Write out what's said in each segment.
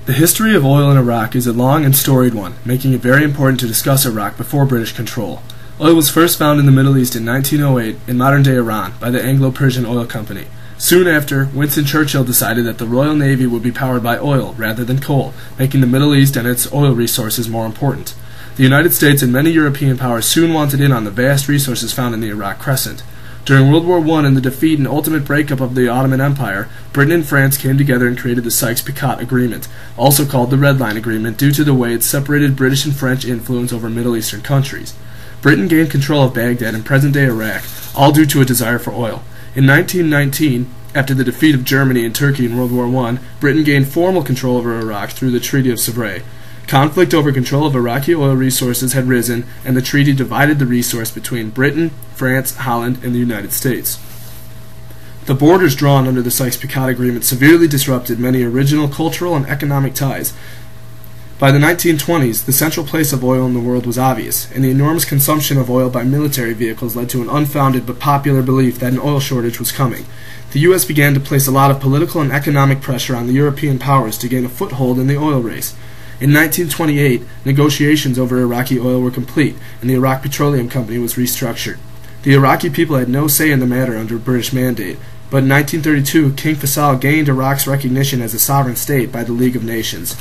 The history of oil in Iraq is a long and storied one, making it very important to discuss Iraq before British control. Oil was first found in the Middle East in 1908 in modern-day Iran by the Anglo-Persian Oil Company. Soon after, Winston Churchill decided that the Royal Navy would be powered by oil rather than coal, making the Middle East and its oil resources more important. The United States and many European powers soon wanted in on the vast resources found in the Iraq Crescent. During World War I and the defeat and ultimate breakup of the Ottoman Empire, Britain and France came together and created the Sykes-Picot Agreement, also called the Red Line Agreement due to the way it separated British and French influence over Middle Eastern countries. Britain gained control of Baghdad and present-day Iraq, all due to a desire for oil. In 1919, after the defeat of Germany and Turkey in World War I, Britain gained formal control over Iraq through the Treaty of Sevres. Conflict over control of Iraqi oil resources had risen, and the treaty divided the resource between Britain, France, Holland, and the United States. The borders drawn under the Sykes-Picot Agreement severely disrupted many original cultural and economic ties. By the 1920s, the central place of oil in the world was obvious, and the enormous consumption of oil by military vehicles led to an unfounded but popular belief that an oil shortage was coming. The U.S. began to place a lot of political and economic pressure on the European powers to gain a foothold in the oil race. In 1928, negotiations over Iraqi oil were complete, and the Iraq Petroleum Company was restructured. The Iraqi people had no say in the matter under British mandate, but in 1932, King Faisal gained Iraq's recognition as a sovereign state by the League of Nations,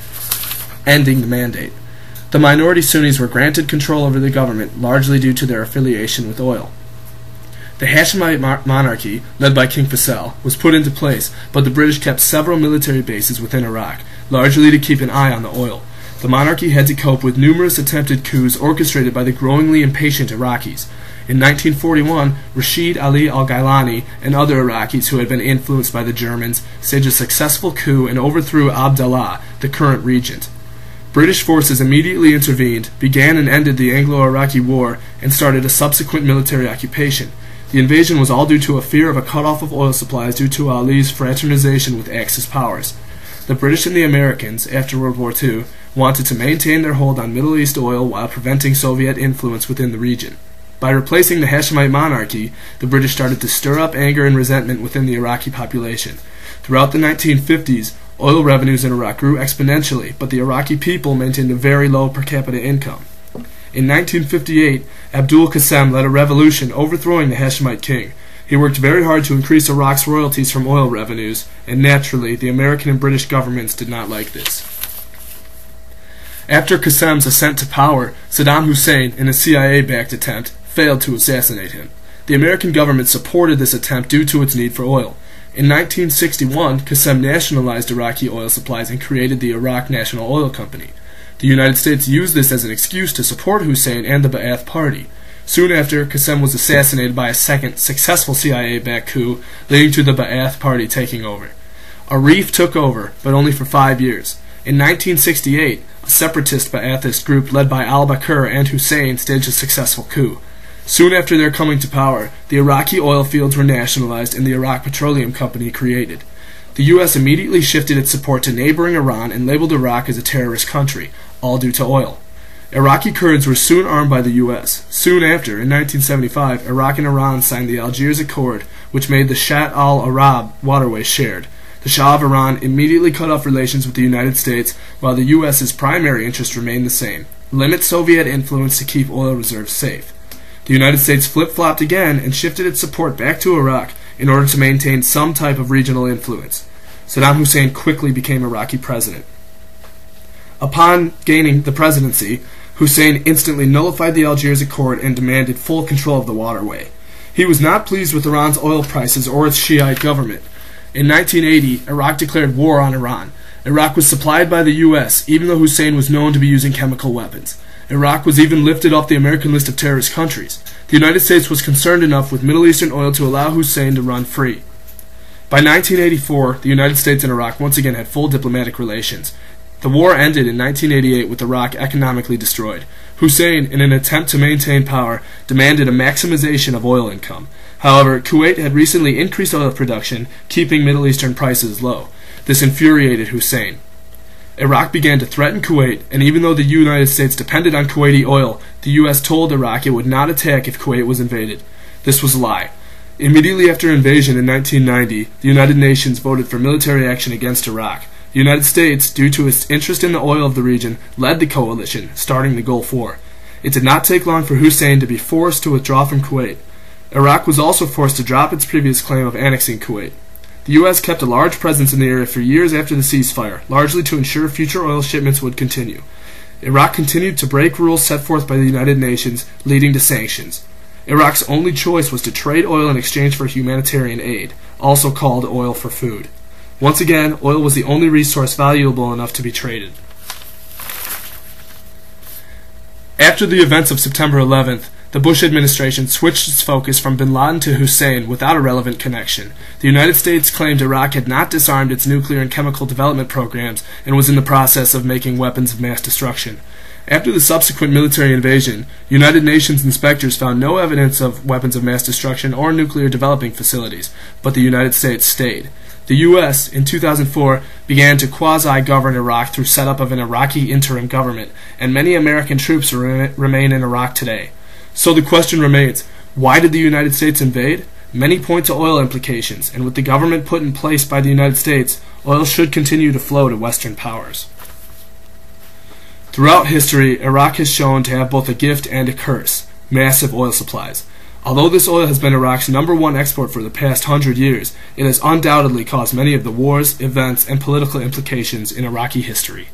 ending the mandate. The minority Sunnis were granted control over the government, largely due to their affiliation with oil. The Hashemite monarchy, led by King Faisal, was put into place, but the British kept several military bases within Iraq, largely to keep an eye on the oil. The monarchy had to cope with numerous attempted coups orchestrated by the growingly impatient Iraqis. In 1941, Rashid Ali al-Gailani and other Iraqis who had been influenced by the Germans staged a successful coup and overthrew Abdallah, the current regent. British forces immediately intervened, began and ended the Anglo-Iraqi War, and started a subsequent military occupation. The invasion was all due to a fear of a cutoff of oil supplies due to Ali's fraternization with Axis powers. The British and the Americans, after World War II, wanted to maintain their hold on Middle East oil while preventing Soviet influence within the region. By replacing the Hashemite monarchy, the British started to stir up anger and resentment within the Iraqi population. Throughout the 1950s, oil revenues in Iraq grew exponentially, but the Iraqi people maintained a very low per capita income. In 1958, Abdul Qasim led a revolution overthrowing the Hashemite king. He worked very hard to increase Iraq's royalties from oil revenues, and naturally, the American and British governments did not like this. After Qasim's ascent to power, Saddam Hussein, in a CIA-backed attempt, failed to assassinate him. The American government supported this attempt due to its need for oil. In 1961, Qasim nationalized Iraqi oil supplies and created the Iraq National Oil Company. The United States used this as an excuse to support Hussein and the Ba'ath Party. Soon after, Qasim was assassinated by a second, successful CIA-backed coup, leading to the Ba'ath Party taking over. Arif took over, but only for 5 years. In 1968, a separatist Ba'athist group led by al-Bakr and Hussein staged a successful coup. Soon after their coming to power, the Iraqi oil fields were nationalized and the Iraq Petroleum Company created. The U.S. immediately shifted its support to neighboring Iran and labeled Iraq as a terrorist country, all due to oil. Iraqi Kurds were soon armed by the U.S. Soon after, in 1975, Iraq and Iran signed the Algiers Accord, which made the Shatt al-Arab waterway shared. The Shah of Iran immediately cut off relations with the United States, while the U.S.'s primary interest remained the same: limit Soviet influence to keep oil reserves safe. The United States flip-flopped again and shifted its support back to Iraq in order to maintain some type of regional influence. Saddam Hussein quickly became Iraqi president. Upon gaining the presidency, Hussein instantly nullified the Algiers Accord and demanded full control of the waterway. He was not pleased with Iran's oil prices or its Shiite government. In 1980, Iraq declared war on Iran. Iraq was supplied by the U.S., even though Hussein was known to be using chemical weapons. Iraq was even lifted off the American list of terrorist countries. The United States was concerned enough with Middle Eastern oil to allow Hussein to run free. By 1984, the United States and Iraq once again had full diplomatic relations. The war ended in 1988 with Iraq economically destroyed. Hussein, in an attempt to maintain power, demanded a maximization of oil income. However, Kuwait had recently increased oil production, keeping Middle Eastern prices low. This infuriated Hussein. Iraq began to threaten Kuwait, and even though the United States depended on Kuwaiti oil, the U.S. told Iraq it would not attack if Kuwait was invaded. This was a lie. Immediately after invasion in 1990, the United Nations voted for military action against Iraq. The United States, due to its interest in the oil of the region, led the coalition, starting the Gulf War. It did not take long for Hussein to be forced to withdraw from Kuwait. Iraq was also forced to drop its previous claim of annexing Kuwait. The U.S. kept a large presence in the area for years after the ceasefire, largely to ensure future oil shipments would continue. Iraq continued to break rules set forth by the United Nations, leading to sanctions. Iraq's only choice was to trade oil in exchange for humanitarian aid, also called oil for food. Once again, oil was the only resource valuable enough to be traded. After the events of September 11th, the Bush administration switched its focus from bin Laden to Hussein without a relevant connection. The United States claimed Iraq had not disarmed its nuclear and chemical development programs and was in the process of making weapons of mass destruction. After the subsequent military invasion, United Nations inspectors found no evidence of weapons of mass destruction or nuclear developing facilities, but the United States stayed. The U.S., in 2004, began to quasi-govern Iraq through setup of an Iraqi interim government, and many American troops remain in Iraq today. So the question remains, why did the United States invade? Many point to oil implications, and with the government put in place by the United States, oil should continue to flow to Western powers. Throughout history, Iraq has shown to have both a gift and a curse: massive oil supplies. Although this oil has been Iraq's #1 export for the past 100 years, it has undoubtedly caused many of the wars, events, and political implications in Iraqi history.